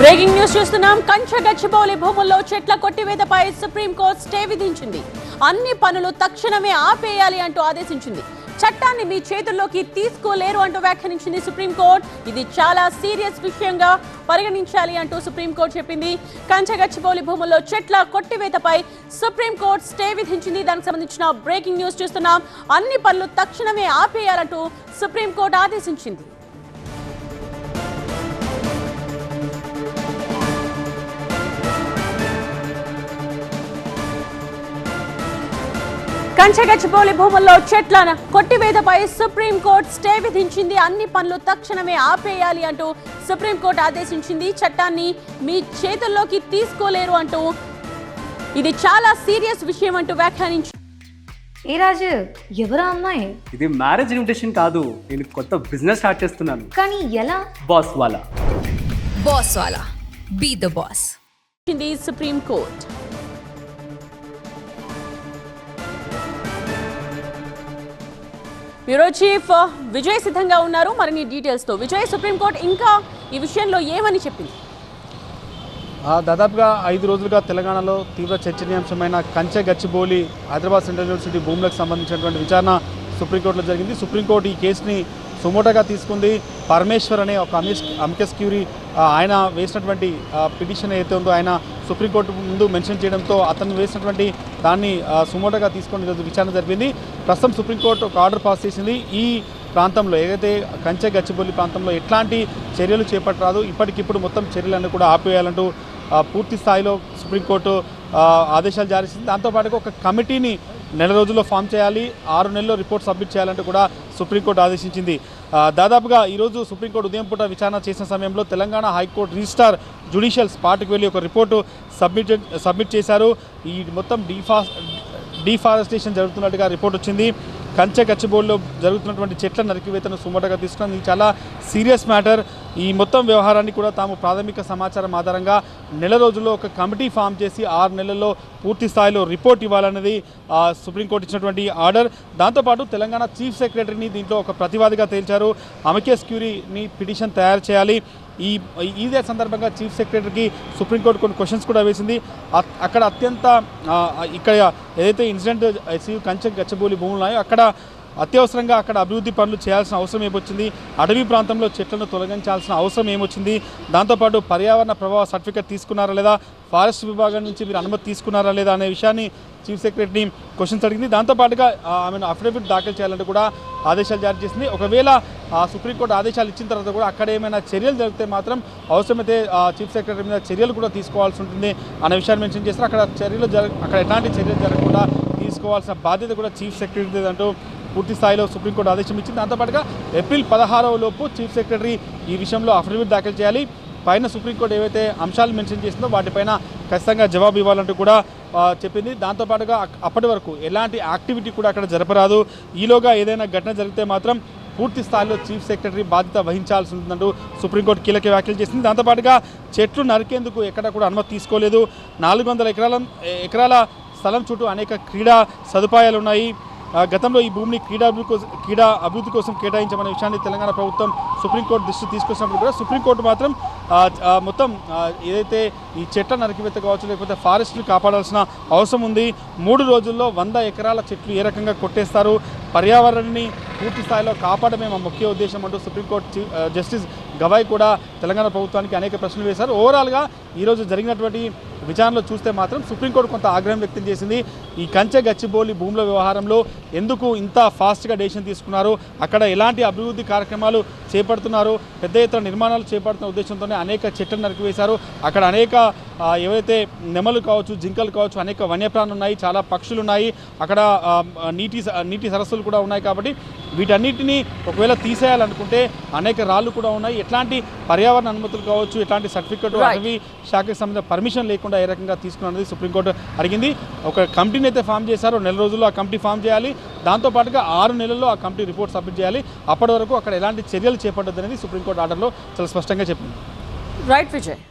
Breaking news చూస్తున్నాం. కంచగచ్చిబౌలి భూముల్లో చెట్ల కొట్టివేతపై సుప్రీంకోర్టు స్టే విధించింది. అన్ని పనులు తక్షణమే ఆపేయాలి అంటూ ఆదేశించింది. చట్టాన్ని మీ చేతుల్లోకి తీసుకోలేరు అంటూ వ్యాఖ్యానించింది సుప్రీంకోర్టు. ఇది చాలా సీరియస్ విషయంగా పరిగణించాలి అంటూ సుప్రీంకోర్టు చెప్పింది. కంచగచ్చిబౌలి భూముల్లో చెట్ల కొట్టివేతపై సుప్రీంకోర్టు స్టే విధించింది. దానికి సంబంధించిన బ్రేకింగ్ న్యూస్ చూస్తున్నాం. అన్ని పనులు తక్షణమే ఆపేయాలంటూ సుప్రీంకోర్టు ఆదేశించింది. కంచగచ్చిబౌలి భూముల్లో చెట్ల కొట్టివేతపై సుప్రీంకోర్టు స్టే విధించింది. అన్ని పనులు తక్షణమే ఆపేయాలి అంటూ సుప్రీంకోర్టు ఆదేశించింది. చట్టాన్ని మీ చేతుల్లోకి తీసుకోలేరు అంటూ ఇది చాలా సీరియస్ విషయం అంటూ వ్యాఖ్యానించింది. ఏ రాజు, ఎవరా అమ్మాయి? ఇది మ్యారేజ్ ఇన్విటేషన్ కాదు, నేను కొత్త బిజినెస్ స్టార్ట్ చేస్తున్నాను. కానీ ఎలా? బాస్ వాలా be the boss. Supreme court bureau chief Vijay సిద్ధంగా ఉన్నారు మరిన్ని డీటెయిల్స్ తో. విజయ్, సుప్రీంకోర్టు ఇంకా ఈ విషయంలో ఏమని చెప్పింది? దాదాపుగా 5 రోజులుగా తెలంగాణలో తీవ్ర చర్చనీయాంశమైన కంచగచ్చిబౌలి హైదరాబాద్ సెంట్రల్ యూనివర్సిటీ భూములకు సంబంధించినటువంటి విచారణ సుప్రీంకోర్టులో జరిగింది. సుప్రీంకోర్టు ఈ కేసుని సుమోటోగా తీసుకుంది. పరమేశ్వర్ అనే ఒక అమికస్ క్యూరీ ఆయన వేసినటువంటి పిటిషన్ ఏదైతే ఉందో ఆయన సుప్రీంకోర్టు ముందు మెన్షన్ చేయడంతో అతను వేసినటువంటి దాన్ని సుమోటోగా తీసుకొని ఈరోజు విచారణ జరిపింది. ప్రస్తుతం సుప్రీంకోర్టు ఒక ఆర్డర్ పాస్ చేసింది. ఈ ప్రాంతంలో ఏదైతే కంచగచ్చిబౌలి ప్రాంతంలో ఎట్లాంటి చర్యలు చేపట్టరాదు, ఇప్పటికిప్పుడు మొత్తం చర్యలన్నీ కూడా ఆపేయాలంటూ పూర్తి స్థాయిలో సుప్రీంకోర్టు ఆదేశాలు జారీ చేసింది. దాంతోపాటుగా ఒక కమిటీని 4 రోజుల్లో ఫామ్ చేయాలి, 6 నెలల్లో రిపోర్ట్ సబ్మిట్ చేయాలంటూ కూడా సుప్రీంకోర్టు ఆదేశించింది. దాదాపుగా ఈరోజు సుప్రీంకోర్టు ఉదయం పూట విచారణ చేసిన సమయంలో తెలంగాణ హైకోర్టు రిజిస్ట్రార్ జ్యుడిషియల్ స్పాట్కి వెళ్ళి ఒక రిపోర్టు సబ్మిట్ చేశారు. ఈ మొత్తం డీఫారెస్టేషన్ జరుగుతున్నట్టుగా రిపోర్ట్ వచ్చింది. కంచగచ్చిబౌలిలో జరుగుతున్నటువంటి చెట్ల నరికివేతను సుమోటోగా తీసుకుని ఇది చాలా సీరియస్ మ్యాటర్. ఈ మొత్తం వ్యవహారాన్ని కూడా తాము ప్రాథమిక సమాచారం ఆధారంగా 4 రోజుల్లో ఒక కమిటీ ఫామ్ చేసి 6 నెలల్లో పూర్తి స్థాయిలో రిపోర్ట్ ఇవ్వాలన్నది సుప్రీంకోర్టు ఇచ్చినటువంటి ఆర్డర్. దాంతోపాటు తెలంగాణ చీఫ్ సెక్రటరీని దీంట్లో ఒక ప్రతివాదిగా తేల్చారు. అమికస్ క్యూరీని పిటిషన్ తయారు చేయాలి. ఇదే సందర్భంగా చీఫ్ సెక్రటరీకి సుప్రీంకోర్టు కొన్ని క్వశ్చన్స్ కూడా వేసింది. అక్కడ ఇక్కడ ఏదైతే ఇన్సిడెంట్ కంచగచ్చిబౌలి భూములు ఉన్నాయో అక్కడ అత్యవసరంగా అక్కడ అభివృద్ధి పనులు చేయాల్సిన అవసరం ఏమొచ్చింది, అటవీ ప్రాంతంలో చెట్లను తొలగించాల్సిన అవసరం ఏమొచ్చింది, దాంతోపాటు పర్యావరణ ప్రభావ సర్టిఫికేట్ తీసుకున్నారా లేదా, ఫారెస్ట్ విభాగం నుంచి మీరు అనుమతి తీసుకున్నారా లేదా అనే విషయాన్ని చీఫ్ సెక్రటరీని క్వశ్చన్స్ అడిగింది. దాంతోపాటుగా ఆమెను అఫిడవిట్ దాఖలు చేయాలంటూ కూడా ఆదేశాలు జారీ చేసింది. ఒకవేళ సుప్రీంకోర్టు ఆదేశాలు ఇచ్చిన తర్వాత కూడా అక్కడ ఏమైనా చర్యలు జరిగితే మాత్రం అవసరమైతే చీఫ్ సెక్రటరీ మీద చర్యలు కూడా తీసుకోవాల్సి ఉంటుంది అనే విషయాన్ని మెన్షన్ చేస్తారు. అక్కడ ఎట్లాంటి చర్యలు జరగకుండా తీసుకోవాల్సిన బాధ్యత కూడా చీఫ్ సెక్రటరీ అంటూ పూర్తి స్థాయిలో సుప్రీంకోర్టు ఆదేశం ఇచ్చింది. దాంతోపాటుగా ఏప్రిల్ 16వ లోపు చీఫ్ సెక్రటరీ ఈ విషయంలో అఫిడవిట్ దాఖలు చేయాలి. పైన సుప్రీంకోర్టు ఏవైతే అంశాలు మెన్షన్ చేసిందో వాటిపైన ఖచ్చితంగా జవాబు ఇవ్వాలంటూ కూడా చెప్పింది. దాంతోపాటుగా అప్పటి వరకు ఎలాంటి యాక్టివిటీ కూడా అక్కడ జరపరాదు. ఈలోగా ఏదైనా ఘటన జరిగితే మాత్రం పూర్తి స్థాయిలో చీఫ్ సెక్రటరీ బాధ్యత వహించాల్సి ఉంటుందంటూ సుప్రీంకోర్టు కీలక వ్యాఖ్యలు చేసింది. దాంతోపాటుగా చెట్లు నరికేందుకు ఎక్కడ కూడా అనుమతి తీసుకోలేదు. 400 ఎకరాల స్థలం చుట్టూ అనేక క్రీడా సదుపాయాలు ఉన్నాయి. గతంలో ఈ భూమిని క్రీడా అభివృద్ధి కోసం కేటాయించమనే విషయాన్ని తెలంగాణ ప్రభుత్వం సుప్రీంకోర్టు దృష్టి తీసుకొచ్చినప్పుడు కూడా సుప్రీంకోర్టు మాత్రం మొత్తం ఏదైతే ఈ చెట్ల నరికివేత కావచ్చు లేకపోతే ఫారెస్ట్ని కాపాడాల్సిన అవసరం ఉంది. 3 రోజుల్లో 100 ఎకరాల చెట్లు ఏ రకంగా కొట్టేస్తారు, పర్యావరణాన్ని పూర్తి స్థాయిలో కాపాడమే మా ముఖ్య ఉద్దేశం అంటూ సుప్రీంకోర్టు జస్టిస్ గవాయ్ కూడా తెలంగాణ ప్రభుత్వానికి అనేక ప్రశ్నలు వేశారు. ఓవరాల్గా ఈరోజు జరిగినటువంటి విచారణలో చూస్తే మాత్రం సుప్రీంకోర్టు కొంత ఆగ్రహం వ్యక్తం చేసింది. ఈ కంచగచ్చిబౌలి భూముల వ్యవహారంలో ఎందుకు ఇంత ఫాస్ట్గా డెసిషన్ తీసుకున్నారు, అక్కడ ఎలాంటి అభివృద్ధి కార్యక్రమాలు చేపడుతున్నారు, పెద్ద ఎత్తున నిర్మాణాలు చేపడుతున్న ఉద్దేశంతోనే అనేక చెట్లను నరికివేశారు. అక్కడ అనేక ఏవైతే నెమలు కావచ్చు, జింకలు కావచ్చు, అనేక వన్యప్రాణులు ఉన్నాయి, చాలా పక్షులు ఉన్నాయి, అక్కడ నీటి సరస్సులు కూడా ఉన్నాయి. కాబట్టి వీటన్నిటిని ఒకవేళ తీసేయాలనుకుంటే అనేక రాళ్ళు కూడా ఉన్నాయి. ఎట్లాంటి పర్యావరణ అనుమతులు కావచ్చు, ఎట్లాంటి సర్టిఫికెట్ అటవీ శాఖకు సంబంధించిన పర్మిషన్ లేకుండా ఏ రకంగా తీసుకున్నది సుప్రీంకోర్టు అడిగింది. ఒక కమిటీని అయితే ఫామ్ చేశారో 4 రోజుల్లో ఆ కమిటీ ఫామ్ చేయాలి. దాంతోపాటుగా 6 నెలల్లో ఆ కమిటీ రిపోర్ట్ సబ్మిట్ చేయాలి. అప్పటి వరకు అక్కడ ఎలాంటి చర్యలు చేపట్టొద్దనేది సుప్రీంకోర్టు ఆర్డర్లో చాలా స్పష్టంగా చెప్పింది. రైట్ విజయ్.